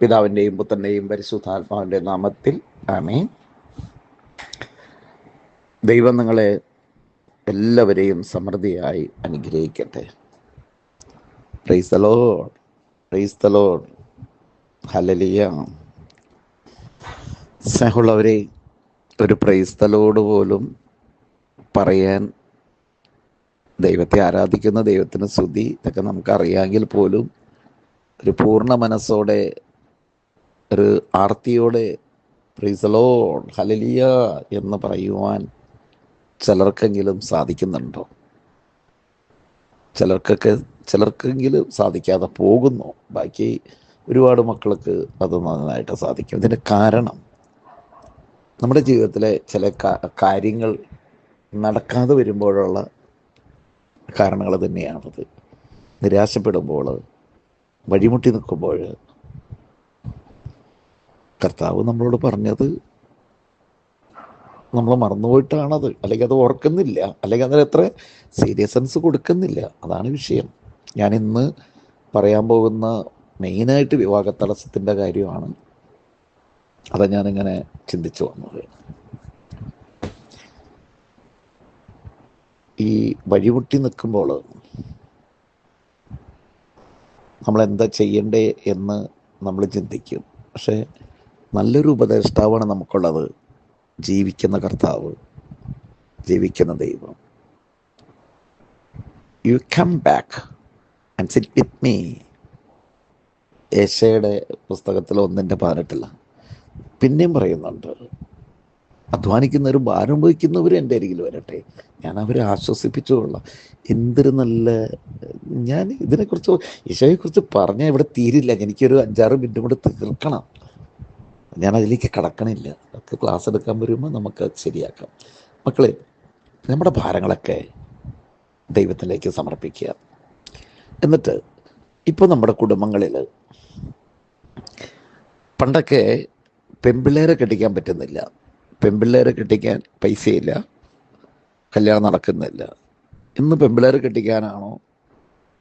പിതാവിൻ്റെയും പുത്രൻ്റെയും പരിശുദ്ധാത്മാവിൻ്റെ നാമത്തിൽ ആമേൻ. ദൈവം നിങ്ങളെ എല്ലാവരെയും സമൃദ്ധിയായി അനുഗ്രഹിക്കട്ടെ. Praise the Lord, praise the Lord, hallelujah. സ്നേഹമുള്ളവരെ, ഒരു പ്രൈസ് ദി ലോർഡ് പോലും പറയാൻ, ദൈവത്തെ ആരാധിക്കുന്ന ദൈവത്തിന് സ്തുതി ഇതൊക്കെ നമുക്കറിയാമെങ്കിൽ പോലും ഒരു പൂർണ്ണ മനസ്സോടെ, ഒരു ആർത്തിയോടെ പ്രൈസ് ദി ലോർഡ്, ഹല്ലേലൂയ എന്ന് പറയുവാൻ ചിലർക്കെങ്കിലും സാധിക്കുന്നുണ്ടോ? ചിലർക്കെങ്കിലും സാധിക്കാതെ പോകുന്നു. ബാക്കി ഒരുപാട് മക്കൾക്ക് അത് നന്നായിട്ട് സാധിക്കും. ഇതിൻ്റെ കാരണം നമ്മുടെ ജീവിതത്തിലെ ചില കാര്യങ്ങൾ നടക്കാതെ വരുമ്പോഴുള്ള കാരണങ്ങൾ തന്നെയാണത്. നിരാശപ്പെടുമ്പോൾ, വഴിമുട്ടി നിൽക്കുമ്പോൾ കർത്താവ് നമ്മളോട് പറഞ്ഞത് നമ്മൾ മറന്നുപോയിട്ടാണത്, അല്ലെങ്കിൽ അത് ഓർക്കുന്നില്ല, അല്ലെങ്കിൽ അതിന് എത്ര സീരിയസ്നെസ് കൊടുക്കുന്നില്ല. അതാണ് വിഷയം. ഞാൻ ഇന്ന് പറയാൻ പോകുന്ന മെയിനായിട്ട് വിവാഹ തടസ്സത്തിൻ്റെ കാര്യമാണ്. അതാ ഞാനിങ്ങനെ ചിന്തിച്ചു വന്നത്. ഈ വഴിമുട്ടി നിൽക്കുമ്പോൾ നമ്മളെന്താ ചെയ്യണ്ടേ എന്ന് നമ്മൾ ചിന്തിക്കും. പക്ഷേ നല്ലൊരു ഉപദേഷ്ടാവാണ് നമുക്കുള്ളത്. ജീവിക്കുന്ന കർത്താവ്, ജീവിക്കുന്ന ദൈവം. You come back and sit with me. യേശയുടെ പുസ്തകത്തിൽ 1:18 പിന്നെയും പറയുന്നുണ്ട്, അധ്വാനിക്കുന്നവരും ഭാരം വഹിക്കുന്നവരും എൻ്റെ അരികിൽ വരട്ടെ, ഞാൻ അവരെ ആശ്വസിപ്പിച്ചുകൊള്ളാം. എന്തൊരു നല്ല, ഞാൻ ഇതിനെക്കുറിച്ച് യേശോയെക്കുറിച്ച് പറഞ്ഞാൽ ഇവിടെ തീരില്ല. എനിക്കൊരു 5-6 മിനിറ്റ് കൂടെ തീർക്കണം. ഞാൻ അതിലേക്ക് കടക്കണില്ല. ഒക്കെ ക്ലാസ് എടുക്കാൻ വരുമ്പോൾ നമുക്ക് ശരിയാക്കാം. മക്കളെ, നമ്മുടെ ഭാരങ്ങളൊക്കെ ദൈവത്തിലേക്ക് സമർപ്പിക്കുക. എന്നിട്ട് ഇപ്പോൾ നമ്മുടെ കുടുംബങ്ങളിൽ പണ്ടൊക്കെ പെൺപിള്ളേരെ കെട്ടിക്കാൻ പറ്റുന്നില്ല, പെൺപിള്ളേരെ കെട്ടിക്കാൻ പൈസയില്ല, കല്യാണം നടക്കുന്നില്ല. ഇന്ന് പെൺപിള്ളേരെ കെട്ടിക്കാനാണോ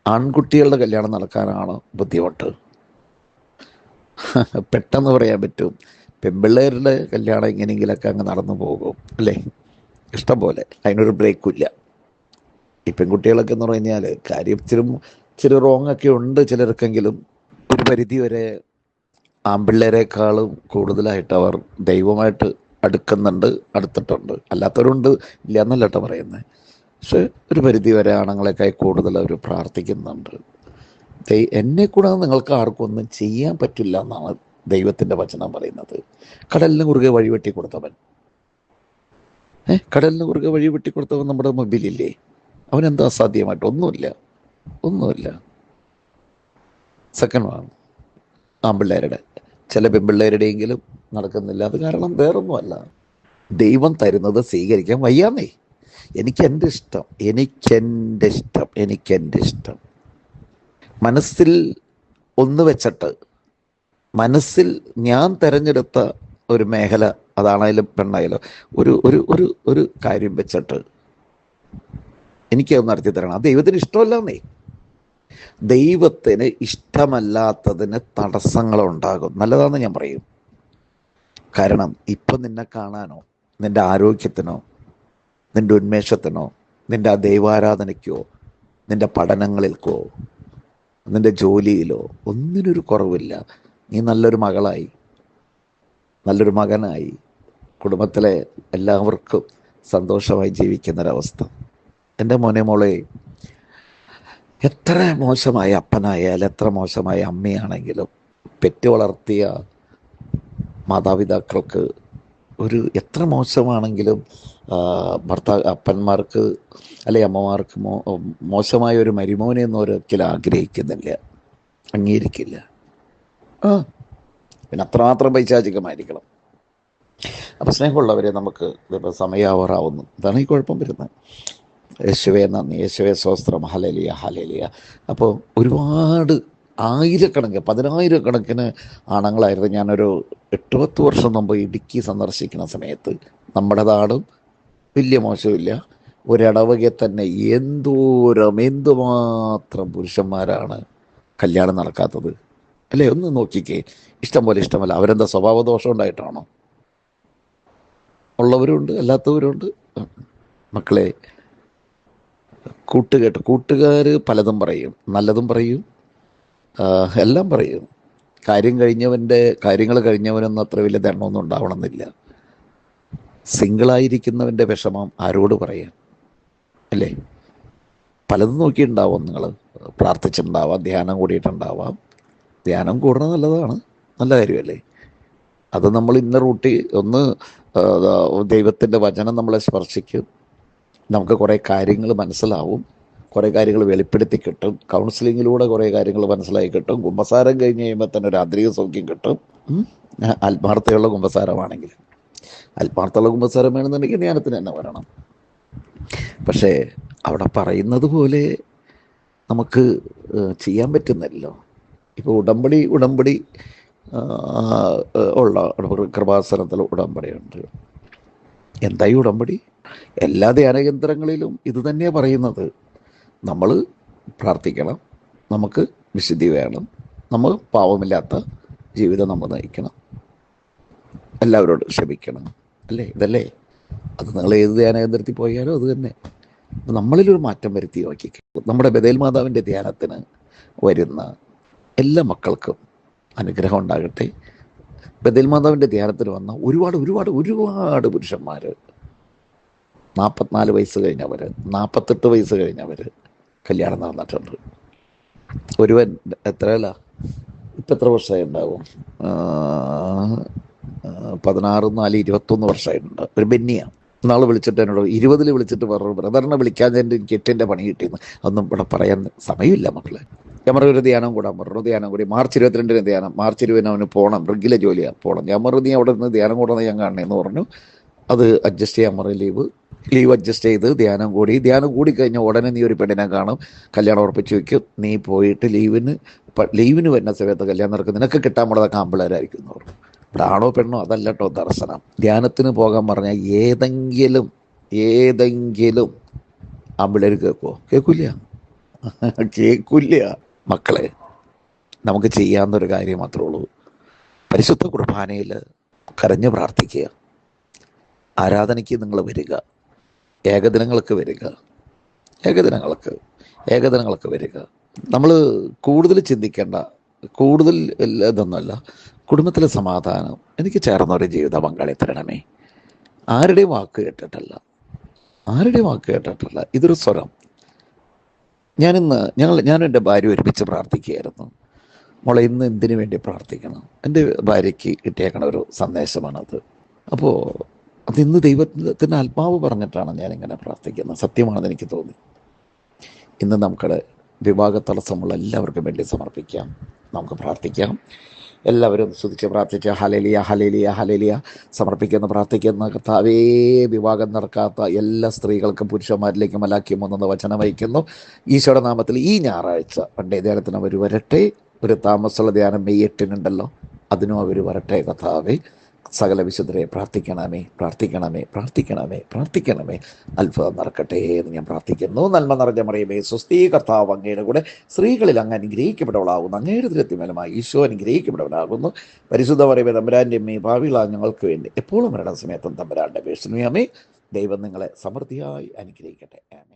ആൺകുട്ടികളുടെ കല്യാണം നടക്കാനാണോ ബുദ്ധിമുട്ട്? പെട്ടെന്ന് പറയാൻ പറ്റും, പെൺപിള്ളേരുടെ കല്യാണം എങ്ങനെയെങ്കിലൊക്കെ അങ്ങ് നടന്നു പോകും, അല്ലേ? ഇഷ്ടം പോലെ, അതിനൊരു ബ്രേക്കും ഇല്ല. ഈ പെൺകുട്ടികളൊക്കെ എന്ന് പറഞ്ഞാൽ കാര്യം ഇച്ചിരി റോങ് ഒക്കെ ഉണ്ട് ചിലർക്കെങ്കിലും. ഒരു പരിധി വരെ ആൺപിള്ളേരെക്കാളും കൂടുതലായിട്ട് അവർ ദൈവമായിട്ട് അടുത്തിട്ടുണ്ട്. അല്ലാത്തവരുണ്ട്, ഇല്ല എന്നല്ല കേട്ടോ പറയുന്നത്. പക്ഷെ ഒരു പരിധി വരെ ആണുങ്ങളെക്കായി കൂടുതൽ അവർ പ്രാർത്ഥിക്കുന്നുണ്ട്. എന്നെ കൂടാതെ നിങ്ങൾക്ക് ആർക്കും ഒന്നും ചെയ്യാൻ പറ്റില്ല എന്നാണ് ദൈവത്തിൻ്റെ വചനം പറയുന്നത്. കടലിന് കുറുകെ വഴി വെട്ടിക്കൊടുത്തവൻ, കടലിന് കുറുകെ വഴി വെട്ടിക്കൊടുത്തവൻ നമ്മുടെ മുമ്പിലില്ലേ? അവനെന്താ അസാധ്യമായിട്ട്? ഒന്നുമില്ല. സെക്കൻഡ് ആണ് ആൺപിള്ളേരുടെ, ചില പെൺപിള്ളേരുടെയെങ്കിലും നടക്കുന്നില്ല. അത് കാരണം വേറൊന്നുമല്ല, ദൈവം തരുന്നത് സ്വീകരിക്കാൻ വയ്യാന്നേ. എനിക്കെൻ്റെ ഇഷ്ടം മനസ്സിൽ ഒന്ന് വെച്ചിട്ട്, മനസ്സിൽ ഞാൻ തിരഞ്ഞെടുത്ത ഒരു മേഖല, അതാണേലും പെണ്ണായാലും, ഒരു ഒരു ഒരു ഒരു കാര്യം വെച്ചിട്ട് എനിക്കത് നടത്തി തരണം. അത് ദൈവത്തിന് ഇഷ്ടമല്ലെന്നേ. ദൈവത്തിന് ഇഷ്ടമല്ലാത്തതിന് തടസ്സങ്ങളുണ്ടാകും. നല്ലതാണെന്ന് ഞാൻ പറയും. കാരണം ഇപ്പം നിന്നെ കാണാനോ, നിൻ്റെ ആരോഗ്യത്തിനോ, നിൻ്റെ ഉന്മേഷത്തിനോ, നിൻ്റെ ആ ദൈവാരാധനയ്ക്കോ, നിൻ്റെ പഠനങ്ങൾക്കോ, നിൻ്റെ ജോലിയിലോ ഒന്നിനൊരു കുറവില്ല. നീ നല്ലൊരു മകളായി, നല്ലൊരു മകനായി, കുടുംബത്തിലെ എല്ലാവർക്കും സന്തോഷമായി ജീവിക്കുന്നൊരവസ്ഥ. എൻ്റെ മോനെ, മോളെ, എത്ര മോശമായ അപ്പനായാലും, എത്ര മോശമായ അമ്മയാണെങ്കിലും, പെറ്റു വളർത്തിയ മാതാപിതാക്കൾക്ക് എത്ര മോശമാണെങ്കിലും അപ്പന്മാർക്ക് അല്ലെ അമ്മമാർക്ക് മോശമായ ഒരു മരുമോനെ ഒന്നും ഒരിക്കലും ആഗ്രഹിക്കുന്നില്ല, അംഗീകരിക്കില്ല. പിന്നെ അത്രമാത്രം പൈശാചികമായിരിക്കണം. അപ്പം സ്നേഹമുള്ളവരെ, നമുക്ക് ഇതിപ്പോൾ സമയാവറാവുന്നു. ഇതാണ് ഈ കുഴപ്പം വരുന്നത്. യേശുവേ നന്ദി, യേശുവേ സ്വസ്ത്രം, ഹല്ലേലൂയ, ഹല്ലേലൂയ. അപ്പോൾ ഒരുപാട് പതിനായിരക്കണക്കിന് ആണുങ്ങളായിരുന്നു. ഞാനൊരു 8-10 വർഷം മുമ്പ് ഇടുക്കി സന്ദർശിക്കുന്ന സമയത്ത്, നമ്മുടെ നാടും വലിയ മോശമില്ല, ഒരിടവകയിൽ തന്നെ എന്തുമാത്രം പുരുഷന്മാരാണ് കല്യാണം നടക്കാത്തത്. അല്ലേ? ഒന്ന് നോക്കിക്കേ. ഇഷ്ടം പോലെ ഇഷ്ടമല്ല. അവരെന്താ സ്വഭാവ ദോഷം ഉണ്ടായിട്ടാണോ? ഉള്ളവരുണ്ട്, അല്ലാത്തവരുണ്ട്. മക്കളെ, കൂട്ടുകാർ പലതും പറയും, നല്ലതും പറയും, എല്ലാം പറയും. കാര്യങ്ങൾ കഴിഞ്ഞവനൊന്നും അത്ര വലിയ ദണ്ണമൊന്നും ഉണ്ടാവണമെന്നില്ല. സിംഗിളായിരിക്കുന്നവൻ്റെ വിഷമം ആരോട് പറയാം, അല്ലേ? പലതും നോക്കിയിട്ടുണ്ടാവാം. നിങ്ങൾ പ്രാർത്ഥിച്ചിട്ടുണ്ടാവാം, ധ്യാനം കൂടിയിട്ടുണ്ടാവാം. ധ്യാനം കൂടണം, നല്ലതാണ്, നല്ല കാര്യമല്ലേ? അത് നമ്മൾ ഇന്ന റൂട്ടി ഒന്ന് ദൈവത്തിൻ്റെ വചനം നമ്മളെ സ്പർശിക്കും. നമുക്ക് കുറേ കാര്യങ്ങൾ മനസ്സിലാവും, കുറേ കാര്യങ്ങൾ വെളിപ്പെടുത്തി കിട്ടും. കൗൺസിലിങ്ങിലൂടെ കുറേ കാര്യങ്ങൾ മനസ്സിലായി കിട്ടും. കുമ്പസാരം കഴിഞ്ഞ് കഴിയുമ്പോൾ തന്നെ ഒരു ആന്തരിക സൗഖ്യം കിട്ടും. ആത്മാർത്ഥതയുള്ള കുമ്പസാരമാണെങ്കിൽ. ആത്മാർത്ഥമുള്ള കുമ്പസാരം വേണമെന്നുണ്ടെങ്കിൽ ധ്യാനത്തിന് തന്നെ വരണം. പക്ഷേ അവിടെ പറയുന്നത് പോലെ നമുക്ക് ചെയ്യാൻ പറ്റുന്നില്ലല്ലോ. ഇപ്പോൾ ഉടമ്പടി ഉള്ള കൃപാസനത്തിൽ ഉടമ്പടിയുണ്ട്. എന്തായി ഉടമ്പടി? എല്ലാ ധ്യാനകേന്ദ്രങ്ങളിലും ഇത് തന്നെയാണ് പറയുന്നത്. നമ്മൾ പ്രാർത്ഥിക്കണം, നമുക്ക് വിശുദ്ധി വേണം, നമ്മൾ പാവമില്ലാത്ത ജീവിതം നമ്മൾ നയിക്കണം, എല്ലാവരോടും ക്ഷമിക്കണം, അല്ലേ? ഇതല്ലേ? അത് നിങ്ങൾ ഏത് ധ്യാനകേന്ദ്രത്തിൽ പോയാലും അത് തന്നെ. നമ്മളിലൊരു മാറ്റം വരുത്തി നോക്കിക്കോ. നമ്മുടെ ബഥേൽ മാതാവിൻ്റെ ധ്യാനത്തിന് വരുന്ന എല്ലാ മക്കൾക്കും അനുഗ്രഹം ഉണ്ടാകട്ടെ. ബഥേൽ മാതാവിൻ്റെ ധ്യാനത്തിന് വന്ന ഒരുപാട് പുരുഷന്മാർ, 44 വയസ്സ് കഴിഞ്ഞവർ, 48 വയസ്സ് കഴിഞ്ഞവർ കല്യാണം നടന്നിട്ടുണ്ട്. ഒരുവൻ എത്രയല്ല, ഇപ്പം എത്ര വർഷമായി ഉണ്ടാവും? 16, 4, 21 വർഷമായിട്ടുണ്ട്. ഒരു ബെന്നിയാണ്. നാളെ വിളിച്ചിട്ട് എന്നോട് 20 വിളിച്ചിട്ട് പറഞ്ഞു, ബ്രദറിനെ വിളിക്കാൻ എനിക്ക് 8 പണി കിട്ടിയെന്ന്. അതൊന്നും ഇവിടെ പറയാൻ സമയമില്ല മക്കളെ. ഞാൻ പറഞ്ഞു ഒരു ധ്യാനം കൂടാൻ പറഞ്ഞു. ധ്യാനം കൂടി മാർച്ച് 22 ധ്യാനം. March 20 അവന് പോകണം, റെഗുലർ ജോലിയാണ്, പോകണം. ഞാൻ പറഞ്ഞു നീ അവിടെ നിന്ന് ധ്യാനം കൂടാന്ന് ഞാൻ കാണണേന്ന് പറഞ്ഞു. അത് അഡ്ജസ്റ്റ് ചെയ്യാൻ പറഞ്ഞു. ലീവ് അഡ്ജസ്റ്റ് ചെയ്ത് ധ്യാനം കൂടി കഴിഞ്ഞാൽ ഉടനെ നീ ഒരു പെണ്ണിനെ കാണും, കല്യാണം ഉറപ്പിച്ച് വയ്ക്കും. നീ പോയിട്ട് ലീവിന് വരുന്ന സമയത്ത് കല്യാണം നടക്കും. നിനക്ക് കിട്ടാൻ പോണതൊക്കെ ആമ്പിള്ളേരായിരിക്കും എന്ന് പറഞ്ഞു. ഇവിടെ ആണോ പെണ്ണോ അതല്ല കേട്ടോ ദർശനം. ധ്യാനത്തിന് പോകാൻ പറഞ്ഞാൽ ഏതെങ്കിലും ആമ്പിള്ളേർ കേൾക്കില്ല. മക്കളെ, നമുക്ക് ചെയ്യാവുന്നൊരു കാര്യം മാത്രമേ ഉള്ളൂ. പരിശുദ്ധ കുർബാനയിൽ കരഞ്ഞ് പ്രാർത്ഥിക്കുക. ആരാധനയ്ക്ക് നിങ്ങൾ വരിക, ഏകദിനങ്ങൾക്ക് വരിക. നമ്മൾ കൂടുതൽ ചിന്തിക്കേണ്ട, കൂടുതൽ ഇതൊന്നുമല്ല. കുടുംബത്തിലെ സമാധാനം, എനിക്ക് ചേർന്നൊരു ജീവിത പങ്കാളി തരണമേ. ആരുടെയും വാക്ക് കേട്ടിട്ടല്ല. ഇതൊരു സ്വരം. ഞാനും എൻ്റെ ഭാര്യ ഒരുമിച്ച് പ്രാർത്ഥിക്കുകയായിരുന്നു. മോളെ, ഇന്ന് എന്തിനു വേണ്ടി പ്രാർത്ഥിക്കണം? എൻ്റെ ഭാര്യയ്ക്ക് കിട്ടിയേക്കണ ഒരു സന്ദേശമാണത്. അപ്പോൾ അതിന്ന് ദൈവത്തിൻ്റെ ആത്മാവ് പറഞ്ഞിട്ടാണ് ഞാനിങ്ങനെ പ്രാർത്ഥിക്കുന്നത്. സത്യമാണെന്ന് എനിക്ക് തോന്നി. ഇന്ന് നമുക്കടെ വിവാഹ തടസ്സമുള്ള എല്ലാവർക്കും വേണ്ടി സമർപ്പിക്കാം, നമുക്ക് പ്രാർത്ഥിക്കാം. എല്ലാവരും സ്തുതിച്ച് പ്രാർത്ഥിക്കുക. ഹല്ലേലൂയ പ്രാർത്ഥിക്കുന്ന കർത്താവേ, വിവാഹം നടക്കാത്ത എല്ലാ സ്ത്രീകൾക്കും പുരുഷന്മാരിലേക്കും മലാഖി 3 വചനം വഹിക്കുന്നു. ഈശോയുടെ നാമത്തിൽ ഈ ഞായറാഴ്ച പണ്ടേ ധ്യാനത്തിന് അവർ വരട്ടെ. ഒരു താമസമുള്ള ധ്യാനം May 8 അതിനും അവർ വരട്ടെ. കർത്താവേ, സകല വിശുദ്ധരെ പ്രാർത്ഥിക്കണമേ. അത്ഭുതം നടക്കട്ടെ എന്ന് ഞാൻ പ്രാർത്ഥിക്കുന്നു. നന്മ നിറഞ്ഞ മറിയമേ, സ്വസ്തി, കർത്താവ് അങ്ങയുടെ കൂടെ സ്ത്രീകളിൽ അങ്ങ് അനുഗ്രഹിക്കപ്പെടവളാകുന്നു. അങ്ങയുടെ ദൃത്യഫലമായി ഈശോ അനുഗ്രഹിക്കപ്പെടവനാകുന്നു. പരിശുദ്ധ മറിയമേ, തമ്പുരാൻ്റെ അമ്മേ, ഭാവികളായ ഞങ്ങൾക്ക് വേണ്ടി എപ്പോഴും മരണസമയത്തും തമ്പുരാൻ്റെ അപേക്ഷിക്കുന്നു. ദൈവം നിങ്ങളെ സമൃദ്ധിയായി അനുഗ്രഹിക്കട്ടെ. ആമേൻ.